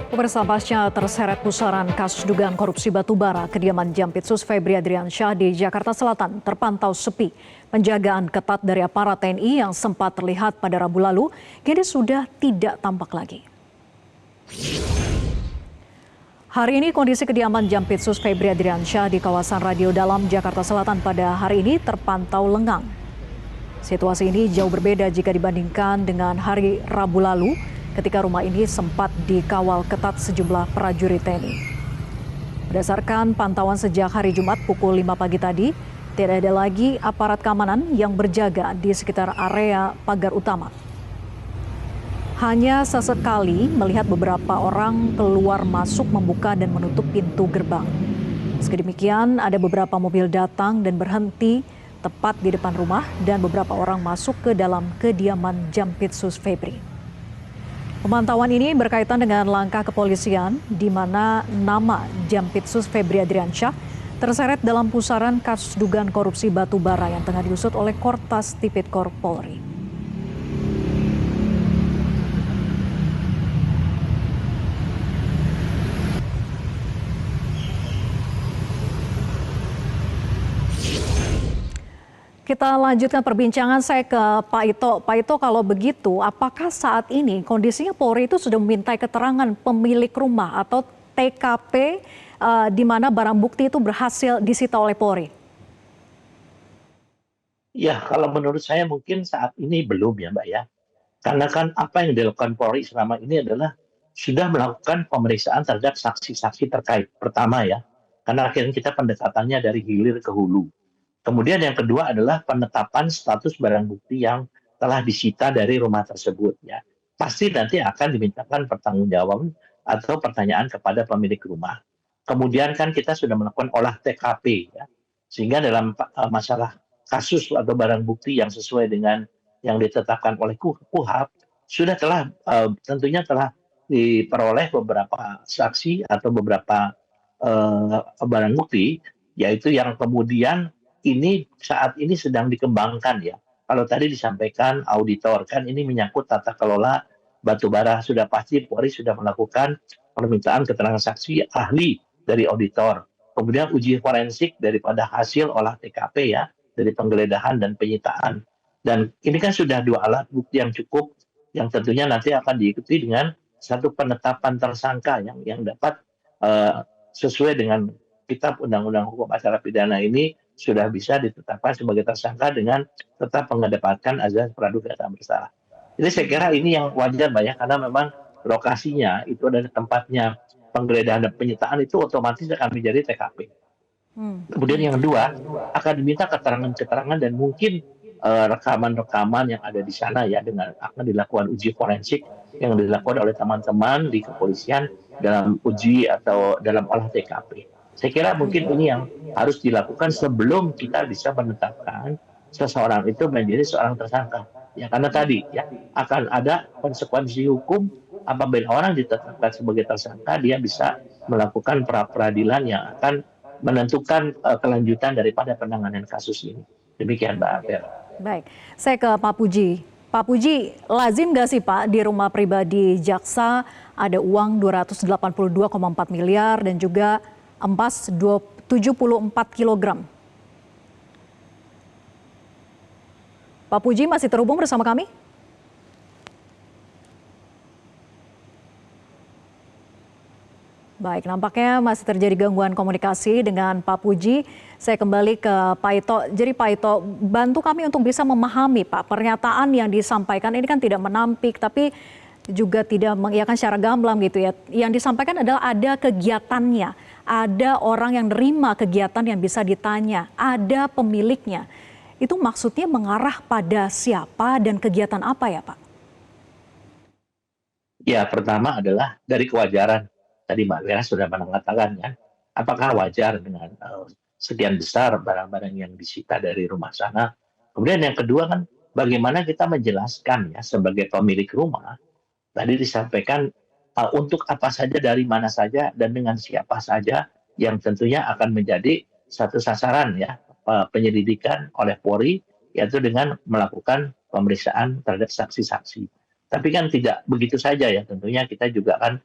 Pemirsa, pasca terseret pusaran kasus dugaan korupsi batubara, kediaman Jampitsus Febri Adriansyah di Jakarta Selatan terpantau sepi. Penjagaan ketat dari aparat TNI yang sempat terlihat pada Rabu lalu, kini sudah tidak tampak lagi. Hari ini kondisi kediaman Jampitsus Febri Adriansyah di kawasan Radio Dalam Jakarta Selatan pada hari ini terpantau lengang. Situasi ini jauh berbeda jika dibandingkan dengan hari Rabu lalu, ketika rumah ini sempat dikawal ketat sejumlah prajurit TNI. Berdasarkan pantauan sejak hari Jumat pukul 5 pagi tadi, tidak ada lagi aparat keamanan yang berjaga di sekitar area pagar utama. Hanya sesekali melihat beberapa orang keluar masuk membuka dan menutup pintu gerbang. Meski demikian, ada beberapa mobil datang dan berhenti tepat di depan rumah dan beberapa orang masuk ke dalam kediaman Jampitsus Febri. Pemantauan ini berkaitan dengan langkah kepolisian di mana nama Jampitsus Febri Adriansyah terseret dalam pusaran kasus dugaan korupsi batubara yang tengah diusut oleh Kortas Tipikor Polri. Kita lanjutkan perbincangan saya ke Pak Ito. Pak Ito, kalau begitu, apakah saat ini kondisinya Polri itu sudah memintai keterangan pemilik rumah atau TKP di mana barang bukti itu berhasil disita oleh Polri? Ya, kalau menurut saya mungkin saat ini belum ya Mbak ya. Karena kan apa yang dilakukan Polri selama ini adalah sudah melakukan pemeriksaan terhadap saksi-saksi terkait. Pertama ya, karena akhirnya kita pendekatannya dari hilir ke hulu. Kemudian yang kedua adalah penetapan status barang bukti yang telah disita dari rumah tersebut ya. Pasti nanti akan dimintakan pertanggungjawaban atau pertanyaan kepada pemilik rumah. Kemudian kan kita sudah melakukan olah TKP ya. Sehingga dalam masalah kasus atau barang bukti yang sesuai dengan yang ditetapkan oleh KUHAP tentunya telah diperoleh beberapa saksi atau beberapa barang bukti, yaitu yang kemudian ini saat ini sedang dikembangkan ya. Kalau tadi disampaikan auditor, kan ini menyangkut tata kelola batubara, sudah pasti Polri sudah melakukan permintaan keterangan saksi ahli dari auditor. Kemudian uji forensik daripada hasil olah TKP ya, dari penggeledahan dan penyitaan. Dan ini kan sudah dua alat bukti yang cukup, yang tentunya nanti akan diikuti dengan satu penetapan tersangka yang dapat sesuai dengan Kitab Undang-Undang Hukum Acara Pidana ini sudah bisa ditetapkan sebagai tersangka dengan tetap mengedepankan azas praduga tak bersalah. Jadi saya kira ini yang wajar Mbak ya, karena memang lokasinya itu adalah tempatnya penggeledahan dan penyitaan, itu otomatis akan menjadi TKP. Kemudian yang kedua, akan diminta keterangan-keterangan dan mungkin rekaman-rekaman yang ada di sana ya, dengan akan dilakukan uji forensik yang dilakukan oleh teman-teman di kepolisian dalam uji atau dalam olah TKP. Saya kira mungkin ini yang harus dilakukan sebelum kita bisa menetapkan seseorang itu menjadi seorang tersangka. Ya, karena tadi ya akan ada konsekuensi hukum apabila orang ditetapkan sebagai tersangka, dia bisa melakukan pra-peradilan yang akan menentukan kelanjutan daripada penanganan kasus ini. Demikian Mbak Fer. Baik, saya ke Pak Puji. Pak Puji, lazim nggak sih Pak di rumah pribadi jaksa ada uang 282,4 miliar dan juga emas 74 kg? Pak Puji masih terhubung bersama kami? Baik, nampaknya masih terjadi gangguan komunikasi dengan Pak Puji. Saya kembali ke Pak Ito. Jadi Pak Ito, bantu kami untuk bisa memahami Pak, pernyataan yang disampaikan ini kan tidak menampik, tapi juga tidak mengiyakan secara gamblang gitu ya. Yang disampaikan adalah ada kegiatannya, ada orang yang nerima kegiatan yang bisa ditanya, ada pemiliknya. Itu maksudnya mengarah pada siapa dan kegiatan apa ya Pak? Ya, pertama adalah dari kewajaran. Tadi Mbak Vera sudah mengatakan ya, apakah wajar dengan sekian besar barang-barang yang disita dari rumah sana. Kemudian yang kedua kan, bagaimana kita menjelaskan ya sebagai pemilik rumah, tadi disampaikan untuk apa saja, dari mana saja, dan dengan siapa saja yang tentunya akan menjadi satu sasaran ya penyelidikan oleh Polri, yaitu dengan melakukan pemeriksaan terhadap saksi-saksi. Tapi kan tidak begitu saja ya, tentunya kita juga kan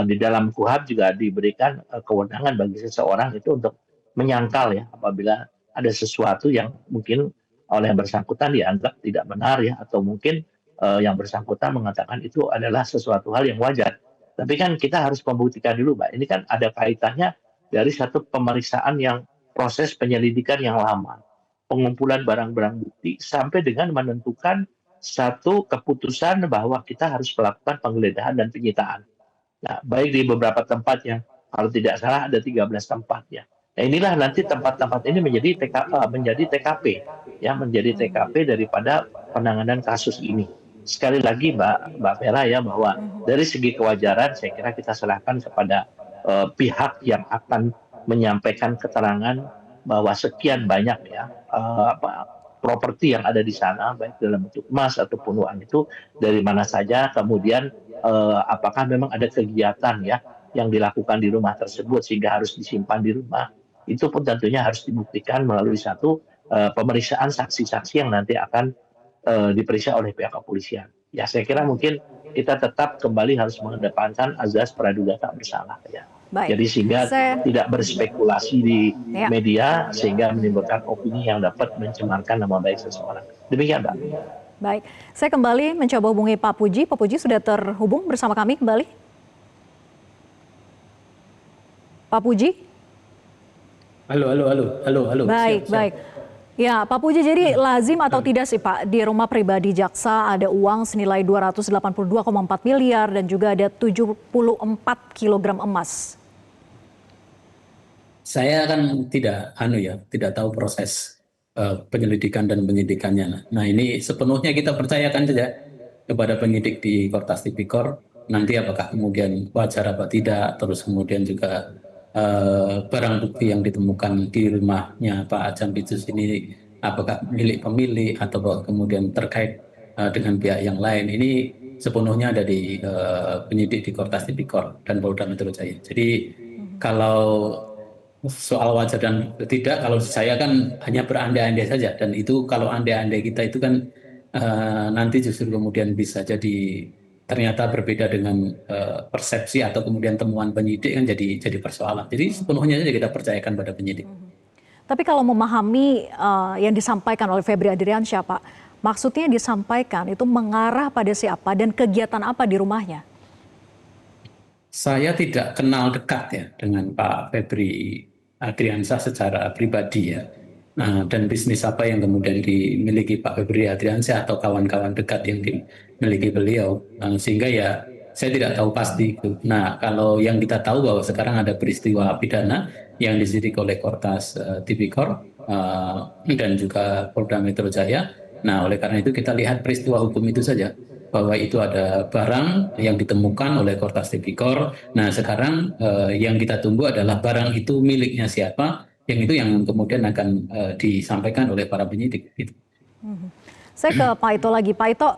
di dalam KUHP juga diberikan kewenangan bagi seseorang itu untuk menyangkal ya apabila ada sesuatu yang mungkin oleh yang bersangkutan dianggap tidak benar ya atau mungkin yang bersangkutan mengatakan itu adalah sesuatu hal yang wajar. Tapi kan kita harus membuktikan dulu, Mbak. Ini kan ada kaitannya dari satu pemeriksaan yang proses penyelidikan yang lama, pengumpulan barang-barang bukti sampai dengan menentukan satu keputusan bahwa kita harus melakukan penggeledahan dan penyitaan. Nah, baik di beberapa tempat yang kalau tidak salah ada 13 tempat ya. Nah, inilah nanti tempat-tempat ini menjadi TKP ya, menjadi TKP daripada penanganan kasus ini. Sekali lagi Mbak Vera ya bahwa dari segi kewajaran saya kira kita serahkan kepada pihak yang akan menyampaikan keterangan bahwa sekian banyak ya properti yang ada di sana baik dalam bentuk emas ataupun uang itu dari mana saja, kemudian apakah memang ada kegiatan ya yang dilakukan di rumah tersebut sehingga harus disimpan di rumah, itu pun tentunya harus dibuktikan melalui satu pemeriksaan saksi-saksi yang nanti akan diperiksa oleh pihak kepolisian. Ya saya kira mungkin kita tetap kembali harus mengedepankan azas praduga tak bersalah ya. Baik. Jadi sehingga tidak berspekulasi di media sehingga menimbulkan opini yang dapat mencemarkan nama baik seseorang. Demikian Mbak. Baik, saya kembali mencoba hubungi Pak Puji. Pak Puji sudah terhubung bersama kami kembali. Pak Puji? Halo. Baik, siap. baik. Ya, Pak Puji, jadi lazim atau tidak sih Pak, di rumah pribadi jaksa ada uang senilai 282,4 miliar dan juga ada 74 kilogram emas? Saya kan tidak tahu proses penyelidikan dan penyidikannya. Nah, ini sepenuhnya kita percayakan saja kepada penyidik di Kortas Tipikor. Nanti apakah kemudian wajar apa tidak, terus kemudian juga barang bukti yang ditemukan di rumahnya Pak Jampitsus ini apakah milik pemilik atau kemudian terkait dengan pihak yang lain. Ini sepenuhnya ada di penyidik di Kortas Tipikor dan Polda Metro Jaya. Jadi kalau soal wajar dan tidak, kalau saya kan hanya berandai-andai saja, dan itu kalau andai-andai kita itu kan nanti justru kemudian bisa jadi ternyata berbeda dengan persepsi atau kemudian temuan penyidik kan jadi persoalan. Jadi sepenuhnya saja kita percayakan pada penyidik. Tapi kalau memahami yang disampaikan oleh Febri Adriansyah Pak, maksudnya disampaikan itu mengarah pada siapa dan kegiatan apa di rumahnya? Saya tidak kenal dekat ya dengan Pak Febri Adriansyah secara pribadi ya. Nah, dan bisnis apa yang kemudian dimiliki Pak Febri Adriansyah atau kawan-kawan dekat yang dimiliki beliau. Sehingga ya saya tidak tahu pasti itu. Nah, kalau yang kita tahu bahwa sekarang ada peristiwa pidana yang disidik oleh Kortas Tipikor dan juga Polda Metro Jaya. Nah, oleh karena itu kita lihat peristiwa hukum itu saja, bahwa itu ada barang yang ditemukan oleh Kortas Tipikor. Nah, sekarang yang kita tunggu adalah barang itu miliknya siapa, yang itu yang kemudian akan disampaikan oleh para penyidik. Gitu. Saya ke Pak Ito lagi. Pak Ito,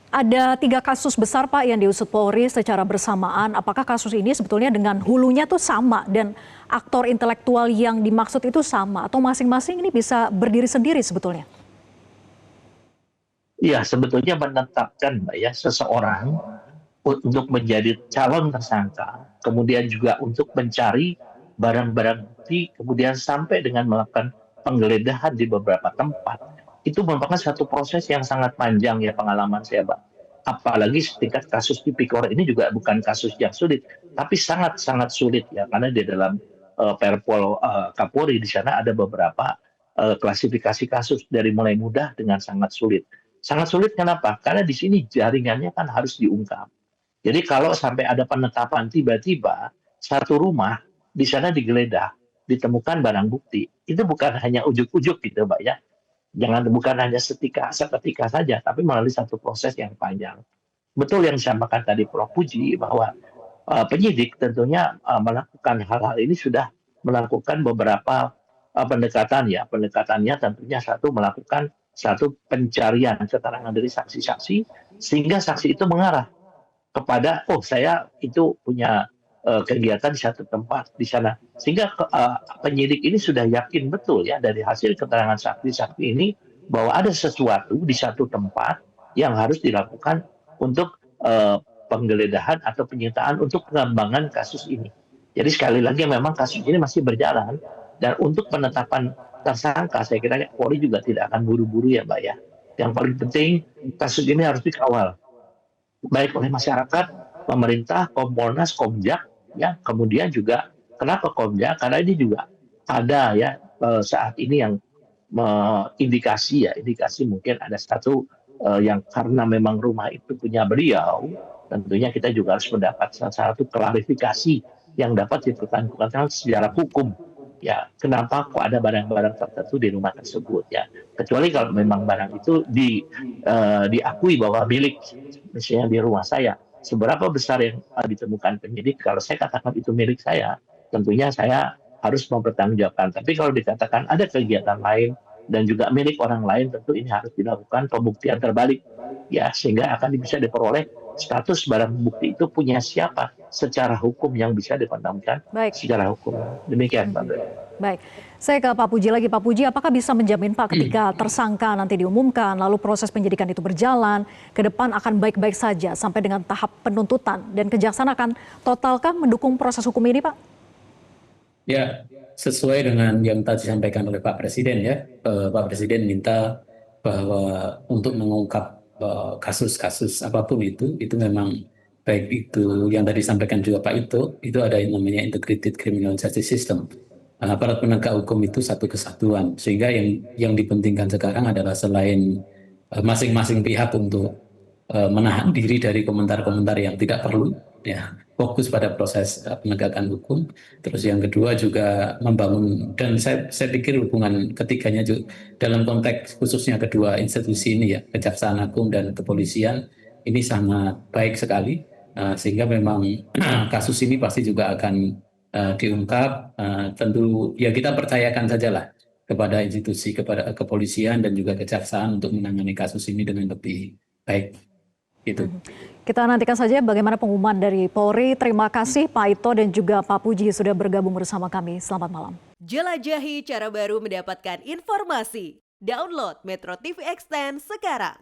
ada 3 kasus besar Pak yang diusut Polri secara bersamaan. Apakah kasus ini sebetulnya dengan hulunya tuh sama dan aktor intelektual yang dimaksud itu sama, atau masing-masing ini bisa berdiri sendiri sebetulnya? Iya, sebetulnya menetapkan Mbak ya seseorang untuk menjadi calon tersangka, kemudian juga untuk mencari barang-barang bukti, kemudian sampai dengan melakukan penggeledahan di beberapa tempat. Itu merupakan satu proses yang sangat panjang ya pengalaman saya, Mbak. Apalagi setingkat kasus Tipikor ini juga bukan kasus yang sulit, tapi sangat-sangat sulit ya, karena di dalam Perpol Kapolri di sana ada beberapa klasifikasi kasus dari mulai mudah dengan sangat sulit. Sangat sulit kenapa? Karena di sini jaringannya kan harus diungkap. Jadi kalau sampai ada penetapan tiba-tiba satu rumah di sana digeledah, ditemukan barang bukti, itu bukan hanya ujuk-ujuk gitu Mbak ya. Bukan hanya seketika saja, tapi melalui satu proses yang panjang. Betul yang disampaikan tadi Prof. Puji bahwa penyidik tentunya melakukan hal-hal ini sudah melakukan beberapa pendekatan ya. Pendekatannya tentunya satu melakukan satu pencarian keterangan dari saksi-saksi sehingga saksi itu mengarah kepada saya itu punya kegiatan di satu tempat di sana sehingga penyidik ini sudah yakin betul ya dari hasil keterangan saksi-saksi ini bahwa ada sesuatu di satu tempat yang harus dilakukan untuk penggeledahan atau penyitaan untuk pengembangan kasus ini. Jadi sekali lagi memang kasus ini masih berjalan, dan untuk penetapan tersangka saya kira Polri juga tidak akan buru-buru ya Mbak ya. Yang paling penting kasus ini harus dikawal baik oleh masyarakat, pemerintah, Kompolnas, Komjak, ya, kemudian juga kenapa Komjak? Karena ini juga ada ya saat ini yang indikasi mungkin ada satu yang karena memang rumah itu punya beliau, tentunya kita juga harus mendapat salah satu klarifikasi yang dapat dipertanyakan secara hukum. Ya, kenapa kok ada barang-barang tertentu di rumah tersebut ya? Kecuali kalau memang barang itu diakui bahwa milik, misalnya di rumah saya, seberapa besar yang ditemukan penyidik, kalau saya katakan itu milik saya, tentunya saya harus mempertanggungjawabkan. Tapi kalau dikatakan ada kegiatan lain dan juga milik orang lain, tentu ini harus dilakukan pembuktian terbalik, ya, sehingga akan bisa diperoleh status barang bukti itu punya siapa secara hukum yang bisa dipertanggungjawabkan secara hukum. Demikian, Mbak. Baik, saya ke Pak Puji lagi. Pak Puji, apakah bisa menjamin Pak ketika tersangka nanti diumumkan, lalu proses penyidikan itu berjalan, ke depan akan baik-baik saja sampai dengan tahap penuntutan, dan Kejaksaan akan totalkah mendukung proses hukum ini, Pak? Ya, sesuai dengan yang tadi disampaikan oleh Pak Presiden ya, Pak Presiden minta bahwa untuk mengungkap kasus-kasus apapun itu memang baik itu yang tadi disampaikan juga Pak itu ada yang namanya Integrated Criminal Justice System. Aparat penegak hukum itu satu kesatuan, sehingga yang dipentingkan sekarang adalah selain masing-masing pihak untuk menahan diri dari komentar-komentar yang tidak perlu, ya, fokus pada proses penegakan hukum. Terus yang kedua juga membangun, dan saya pikir hubungan ketiganya juga dalam konteks khususnya kedua institusi ini ya, Kejaksaan Agung dan Kepolisian, ini sangat baik sekali, sehingga memang kasus ini pasti juga akan diungkap. Tentu ya kita percayakan sajalah kepada institusi, kepada kepolisian dan juga kejaksaan untuk menangani kasus ini dengan lebih baik. Gitu. Kita nantikan saja bagaimana pengumuman dari Polri. Terima kasih Pak Ito dan juga Pak Puji sudah bergabung bersama kami. Selamat malam. Jelajahi cara baru mendapatkan informasi. Download Metro TV Extend sekarang.